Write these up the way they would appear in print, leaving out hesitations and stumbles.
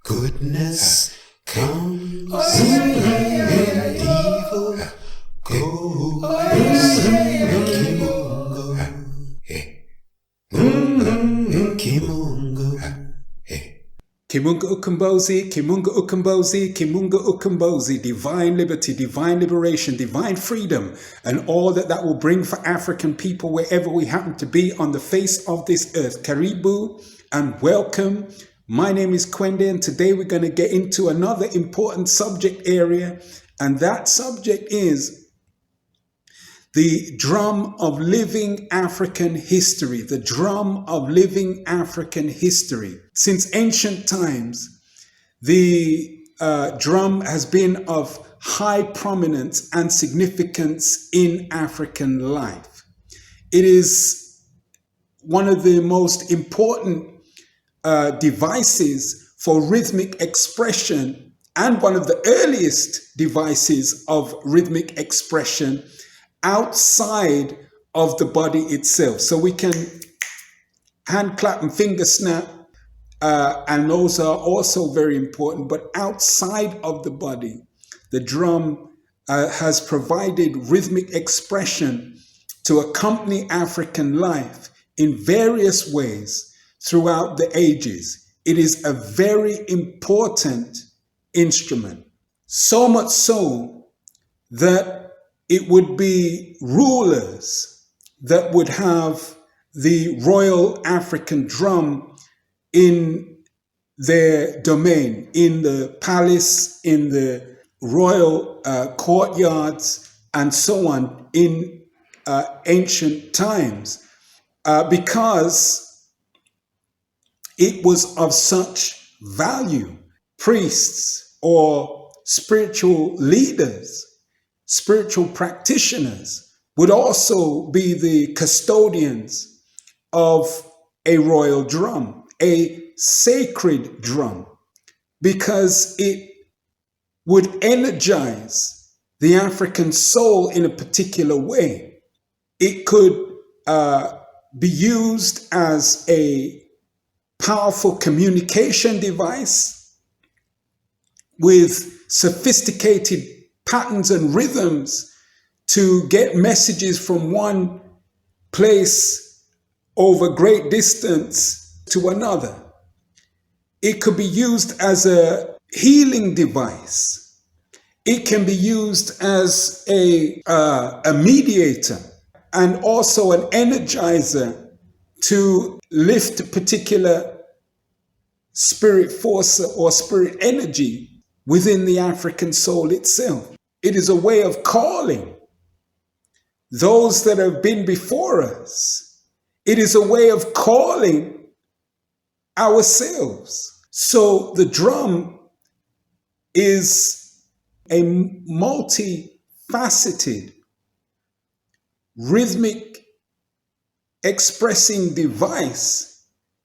Goodness comes and evil goes. Kimungo. Kimunga Ukumbozi, Kimunga Ukumbozi, Kimunga Ukumbozi, divine liberty, divine liberation, divine freedom, and all that will bring for African people wherever we happen to be on the face of this earth. Karibu and welcome. My name is Kwende, and today we're going to get into another important subject area, and that subject is the drum of living African history, the drum of living African history. Since ancient times, the drum has been of high prominence and significance in African life. It is one of the most important devices for rhythmic expression and one of the earliest devices of rhythmic expression outside of the body itself. So we can hand clap and finger snap, and those are also very important, but outside of the body, the drum has provided rhythmic expression to accompany African life in various ways throughout the ages. It is a very important instrument, so much so that it would be rulers that would have the royal African drum in their domain, in the palace, in the royal courtyards, and so on in ancient times, because it was of such value. Priests or spiritual leaders, spiritual practitioners would also be the custodians of a royal drum, a sacred drum, because it would energize the African soul in a particular way. It could be used as a powerful communication device with sophisticated patterns and rhythms to get messages from one place over great distance to another. It could be used as a healing device. It can be used as a mediator and also an energizer to lift a particular spirit force or spirit energy within the African soul itself. It is a way of calling those that have been before us. It is a way of calling ourselves. So the drum is a multifaceted, rhythmic expressing device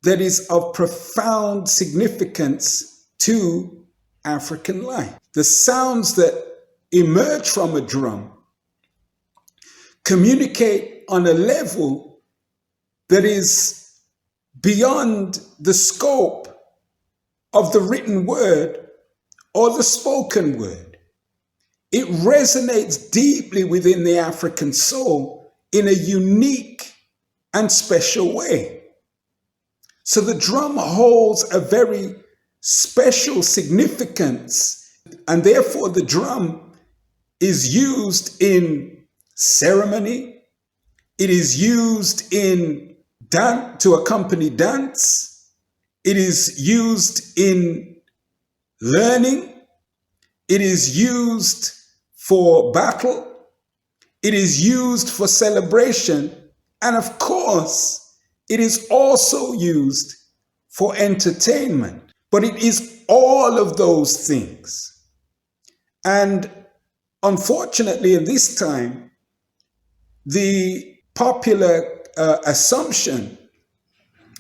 that is of profound significance to African life. The sounds that emerge from a drum communicate on a level that is beyond the scope of the written word or the spoken word. It resonates deeply within the African soul in a unique and special way. So the drum holds a very special significance, and therefore the drum is used in ceremony. It is used in dance to accompany dance. It is used in learning. It is used for battle. It is used for celebration. And of course, it is also used for entertainment. But it is all of those things. And unfortunately, in this time, the popular assumption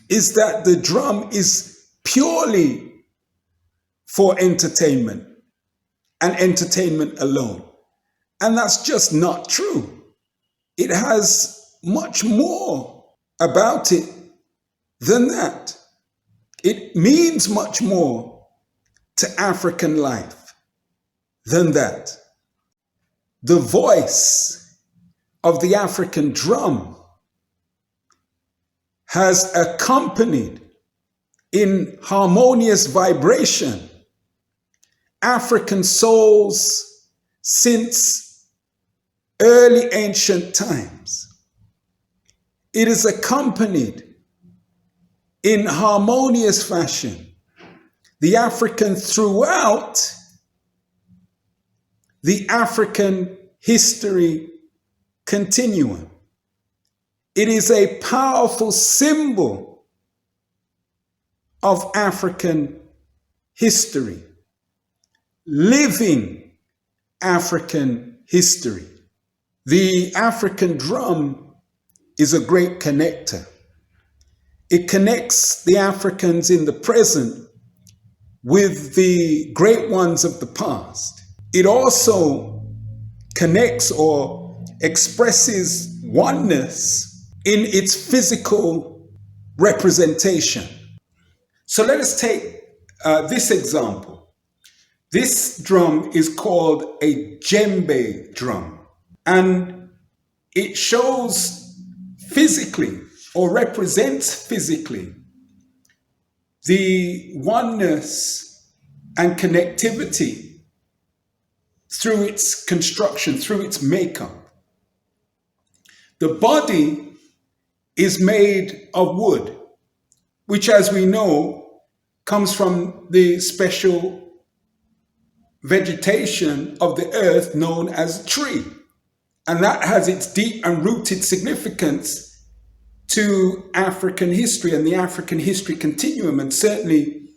is that the drum is purely for entertainment and entertainment alone. And that's just not true. It has much more about it than that. It means much more to African life than that. The voice of the African drum has accompanied in harmonious vibration African souls since early ancient times. It is accompanied in harmonious fashion the African throughout the African history continuum. It is a powerful symbol of African history, living African history. The African drum is a great connector. It connects the Africans in the present with the great ones of the past. It also connects or expresses oneness in its physical representation. So let us take this example. This drum is called a djembe drum, and it shows physically or represents physically the oneness and connectivity through its construction, through its makeup. The body is made of wood, which, as we know, comes from the special vegetation of the earth known as a tree. And that has its deep and rooted significance to African history and the African history continuum. And certainly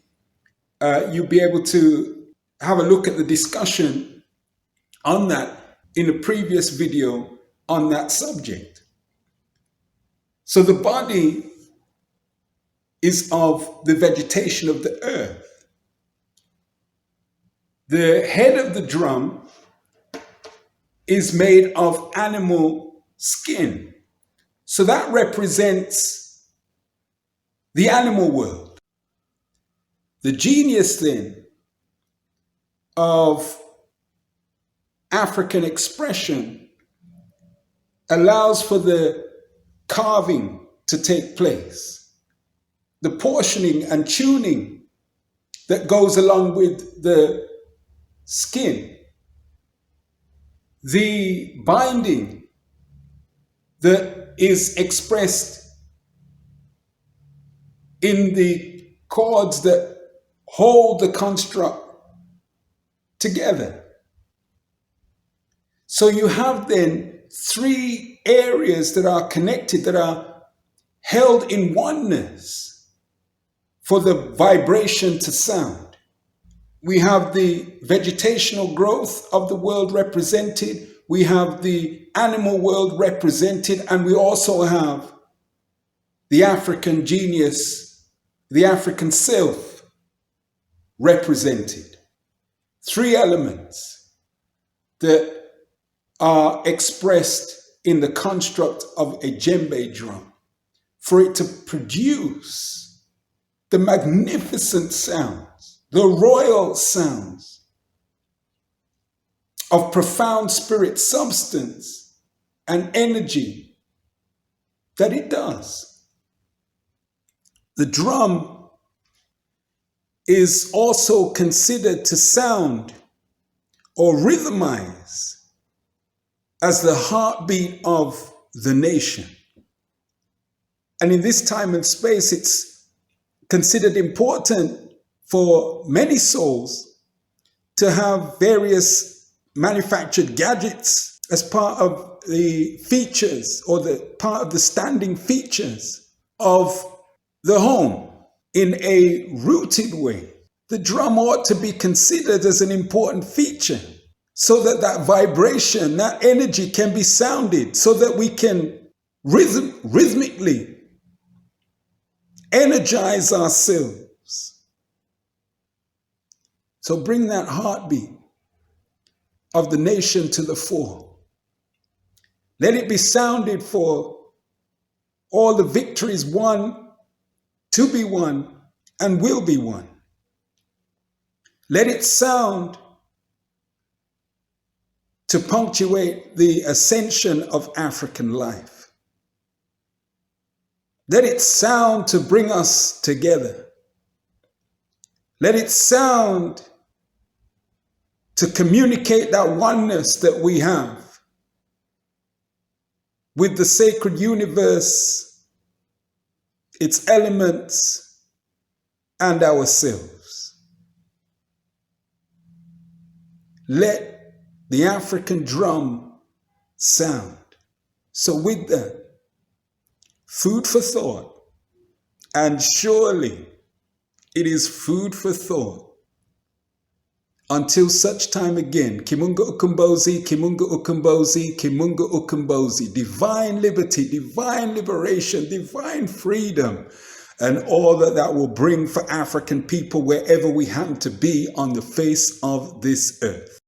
you'll be able to have a look at the discussion on that in a previous video on that subject. So the body is of the vegetation of the earth. The head of the drum is made of animal skin. So that represents the animal world. The genius then of African expression allows for the carving to take place, the portioning and tuning that goes along with the skin, the binding that is expressed in the cords that hold the construct together. So you have then three areas that are connected, that are held in oneness for the vibration to sound. We have the vegetational growth of the world represented. We have the animal world represented. And we also have the African genius, the African self represented. Three elements that are expressed in the construct of a djembe drum for it to produce the magnificent sounds, the royal sounds of profound spirit substance and energy that it does. The drum is also considered to sound or rhythmize as the heartbeat of the nation. And in this time and space, it's considered important for many souls to have various manufactured gadgets as part of the features or the part of the standing features of the home in a rooted way. The drum ought to be considered as an important feature so that that vibration, that energy can be sounded, so that we can rhythmically energize ourselves. So bring that heartbeat of the nation to the fore. Let it be sounded for all the victories won, to be won, and will be won. Let it sound to punctuate the ascension of African life. Let it sound to bring us together. Let it sound to communicate that oneness that we have with the sacred universe, its elements, and ourselves. Let the African drum sound. So with that, food for thought, and surely it is food for thought. Until such time again, Kimunga Ukumbozi, Kimunga Ukumbozi, Kimunga Ukumbozi, divine liberty, divine liberation, divine freedom, and all that will bring for African people wherever we happen to be on the face of this earth.